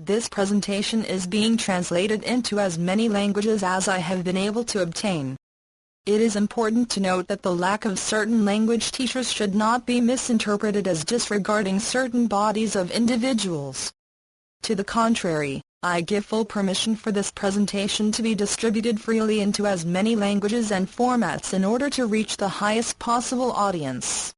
This presentation is being translated into as many languages as I have been able to obtain. It is important to note that the lack of certain language teachers should not be misinterpreted as disregarding certain bodies of individuals. To the contrary, I give full permission for this presentation to be distributed freely into as many languages and formats in order to reach the highest possible audience.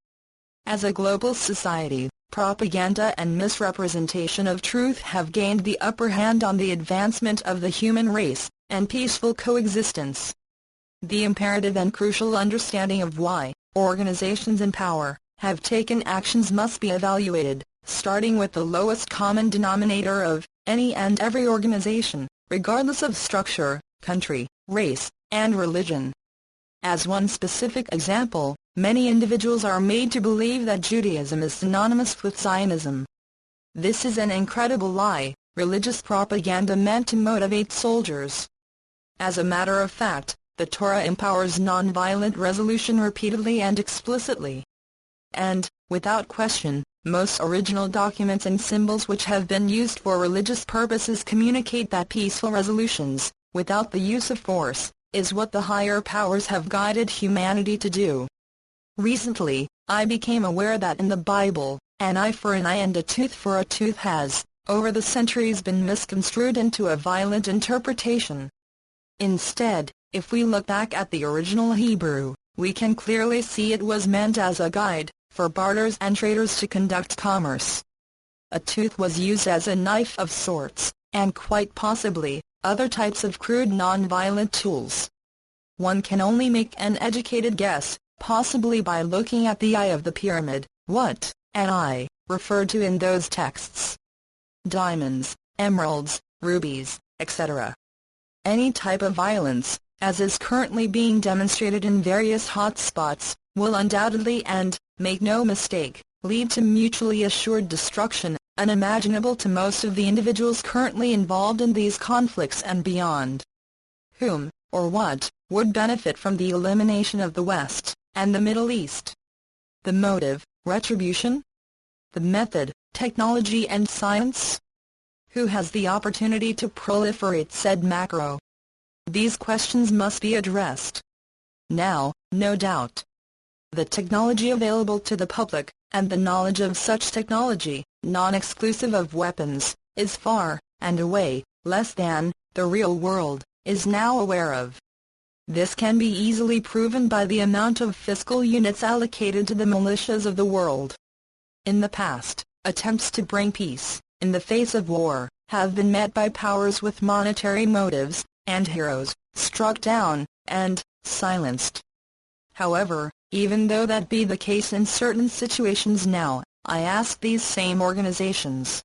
As a global society, propaganda and misrepresentation of truth have gained the upper hand on the advancement of the human race, and peaceful coexistence. The imperative and crucial understanding of why organizations in power have taken actions must be evaluated, starting with the lowest common denominator of any and every organization, regardless of structure, country, race, and religion. As one specific example, many individuals are made to believe that Judaism is synonymous with Zionism. This is an incredible lie, religious propaganda meant to motivate soldiers. As a matter of fact, the Torah empowers nonviolent resolution repeatedly and explicitly. And, without question, most original documents and symbols which have been used for religious purposes communicate that peaceful resolutions, without the use of force, is what the higher powers have guided humanity to do. Recently, I became aware that in the Bible, an eye for an eye and a tooth for a tooth has, over the centuries, been misconstrued into a violent interpretation. Instead, if we look back at the original Hebrew, we can clearly see it was meant as a guide for barters and traders to conduct commerce. A tooth was used as a knife of sorts, and quite possibly, other types of crude non-violent tools. One can only make an educated guess, possibly by looking at the eye of the pyramid, what an eye referred to in those texts. Diamonds, emeralds, rubies, etc. Any type of violence, as is currently being demonstrated in various hot spots, will undoubtedly and, make no mistake, lead to mutually assured destruction, unimaginable to most of the individuals currently involved in these conflicts and beyond. Whom, or what, would benefit from the elimination of the West and the Middle East? The motive, retribution? The method, technology and science? Who has the opportunity to proliferate said macro? These questions must be addressed. Now, no doubt, the technology available to the public, and the knowledge of such technology, non-exclusive of weapons, is far, and away, less than the real world is now aware of. This can be easily proven by the amount of fiscal units allocated to the militias of the world. In the past, attempts to bring peace, in the face of war, have been met by powers with monetary motives, and heroes, struck down, and silenced. However, even though that be the case in certain situations now, I ask these same organizations,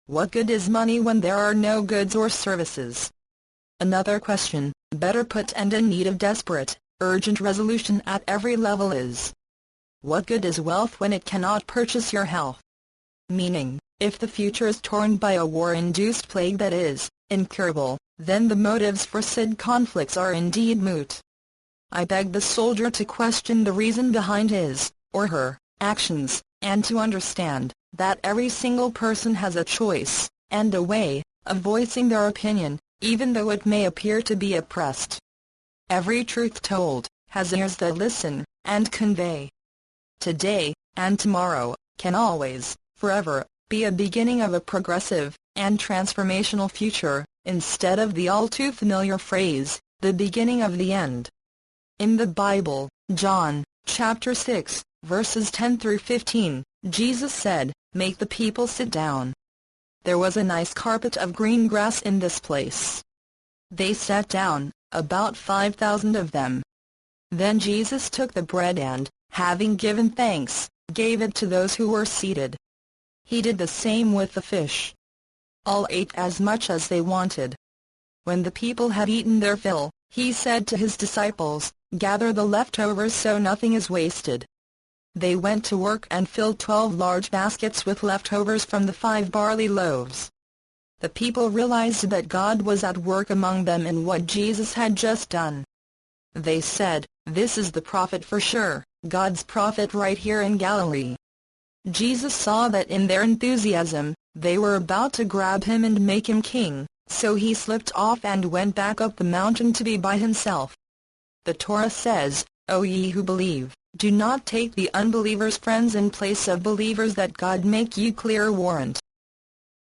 what good is money when there are no goods or services? Another question, better put and in need of desperate, urgent resolution at every level is, what good is wealth when it cannot purchase your health? Meaning, if the future is torn by a war-induced plague that is incurable, then the motives for said conflicts are indeed moot. I beg the soldier to question the reason behind his, or her, actions, and to understand that every single person has a choice, and a way, of voicing their opinion, even though it may appear to be oppressed. Every truth told, has ears that listen, and convey. Today, and tomorrow, can always, forever, be a beginning of a progressive, and transformational future, instead of the all-too-familiar phrase, the beginning of the end. In the Bible, John, chapter 6, verses 10 through 15, Jesus said, "Make the people sit down." There was a nice carpet of green grass in this place. They sat down, about 5,000 of them. Then Jesus took the bread and, having given thanks, gave it to those who were seated. He did the same with the fish. All ate as much as they wanted. When the people had eaten their fill, he said to his disciples, "Gather the leftovers so nothing is wasted." They went to work and filled 12 large baskets with leftovers from the 5 barley loaves. The people realized that God was at work among them in what Jesus had just done. They said, "This is the prophet for sure, God's prophet right here in Galilee." Jesus saw that in their enthusiasm, They were about to grab him and make him king, so he slipped off and went back up the mountain to be by himself. The Torah says, "O ye who believe, do not take the unbelievers' friends in place of believers, that God make you clear warrant."